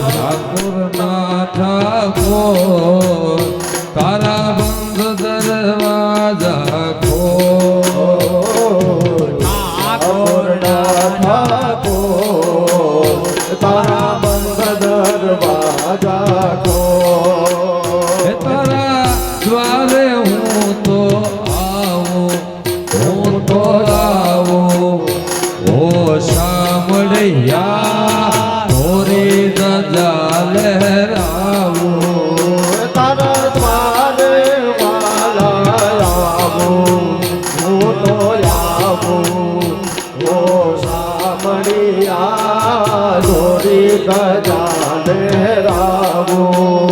ઠાકોરના ઠાકોર તારા બંધ દરવાજા ખોલ ઠાકોરના ઠાકોર તારા બંધ દરવાજા ખોલ તારા દ્વારે હું તો આવું ઓ સાંભળ્યા ધોરી ધજા લહેરાવું તારા દ્વારે વાલા આવું હું તો આવું ઓ સાંભળ્યા ધોરી ધજા લહેરાવું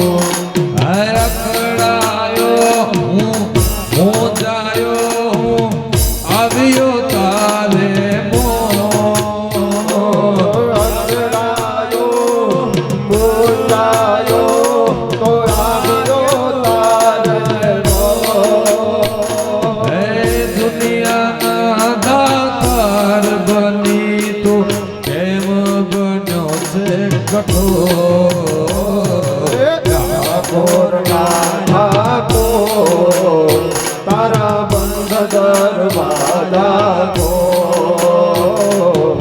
અકળાયો હું જાયો આવ્યો તારે તારા બંધ દરવાજા ખોલ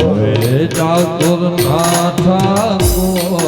ઠાકોરના ઠાકોર